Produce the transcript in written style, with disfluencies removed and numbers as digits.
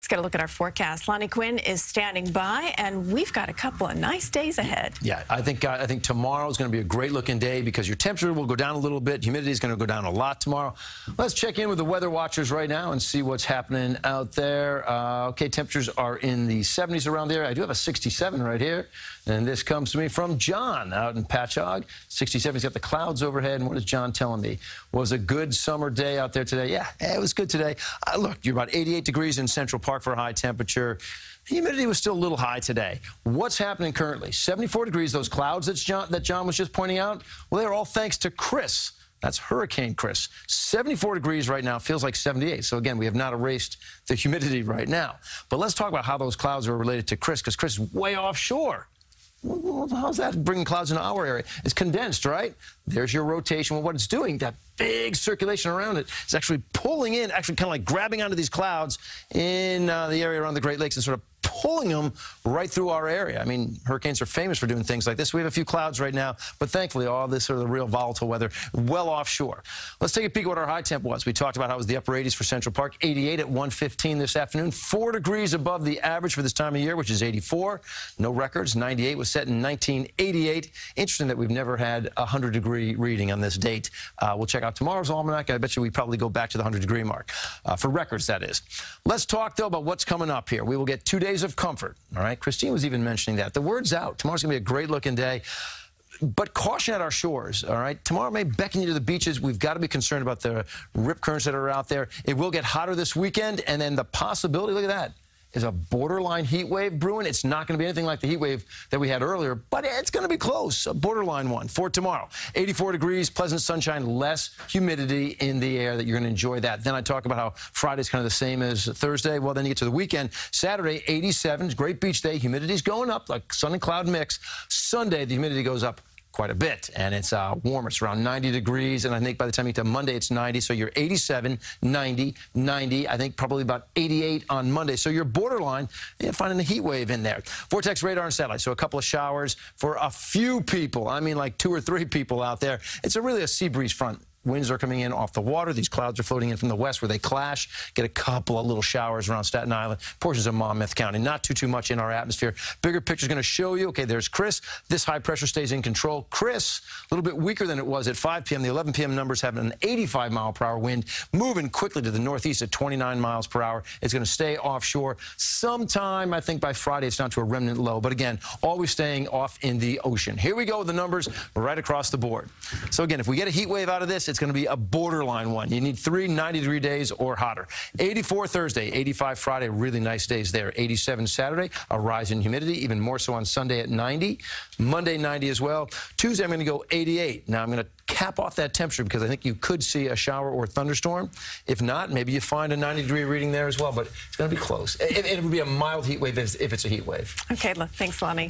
Let's get a look at our forecast. Lonnie Quinn is standing by, and we've got a couple of nice days ahead. Yeah, I think tomorrow is going to be a great-looking day because your temperature will go down a little bit. Humidity is going to go down a lot tomorrow. Let's check in with the weather watchers right now and see what's happening out there. Okay, temperatures are in the 70s around there. I do have a 67 right here, and this comes to me from John out in Patchogue. 67. He's got the clouds overhead, and what is John telling me? Was a good summer day out there today? Yeah, it was good today. Look, you're about 88 degrees in Central Park for a high temperature. Humidity was still a little high today. What's happening currently? 74 degrees. Those clouds that John was just pointing out, well, they're all thanks to Chris. That's Hurricane Chris. 74 degrees right now, feels like 78. So again, we have not erased the humidity right now. But let's talk about how those clouds are related to Chris, because Chris is way offshore. Well, how's that bringing clouds into our area? It's condensed, right? There's your rotation. Well, what it's doing, that big circulation around it, is actually pulling in, actually kind of like grabbing onto these clouds in the area around the Great Lakes and sort of pulling them right through our area. I mean, hurricanes are famous for doing things like this. We have a few clouds right now, but thankfully all this sort of the real volatile weather well offshore. Let's take a peek at what our high temp was. We talked about how it was the upper 80s for Central Park, 88 at 1:15 this afternoon, 4 degrees above the average for this time of year, which is 84. No records. 98 was set in 1988. Interesting that we've never had a 100-degree reading on this date. We'll check out tomorrow's almanac. I bet you we probably go back to the 100-degree mark for records, that is. Let's talk, though, about what's coming up here. We will get 2 days of comfort. All right, Christine was even mentioning that. The word's out. Tomorrow's going to be a great-looking day. But caution at our shores, all right? Tomorrow may beckon you to the beaches. We've got to be concerned about the rip currents that are out there. It will get hotter this weekend, and then the possibility, look at that, is a borderline heat wave brewing. It's not going to be anything like the heat wave that we had earlier, but it's going to be close, a borderline one for tomorrow. 84 degrees, pleasant sunshine, less humidity in the air that you're going to enjoy that. Then I talk about how Friday's kind of the same as Thursday. Well, then you get to the weekend. Saturday, 87, great beach day. Humidity's going up, like sun and cloud mix. Sunday, the humidity goes up quite a bit, and it's warmer. It's around 90 degrees, and I think by the time you get to Monday, it's 90, so you're 87, 90, 90, I think probably about 88 on Monday. So you're borderline, you're finding the heat wave in there. Vortex radar and satellite, so a couple of showers for a few people. I mean, like 2 or 3 people out there. It's really a sea breeze front. Winds are coming in off the water. These clouds are floating in from the west where they clash. Get a couple of little showers around Staten Island, portions of Monmouth County. Not too much in our atmosphere. Bigger picture is going to show you. Okay, there's Chris. This high pressure stays in control. Chris, a little bit weaker than it was at 5 p.m. The 11 p.m. numbers have an 85-mile-per-hour wind, moving quickly to the northeast at 29 miles per hour. It's going to stay offshore. Sometime, I think by Friday, it's down to a remnant low. But again, always staying off in the ocean. Here we go with the numbers right across the board. So again, if we get a heat wave out of this, it's going to be a borderline one. You need 3 90-degree days or hotter. 84 Thursday, 85 Friday, really nice days there. 87 Saturday, a rise in humidity, even more so on Sunday at 90. Monday, 90 as well. Tuesday, I'm going to go 88. Now, I'm going to cap off that temperature because I think you could see a shower or thunderstorm. If not, maybe you find a 90-degree reading there as well, but it's going to be close. It would be a mild heat wave if it's a heat wave. Okay, thanks, Lonnie.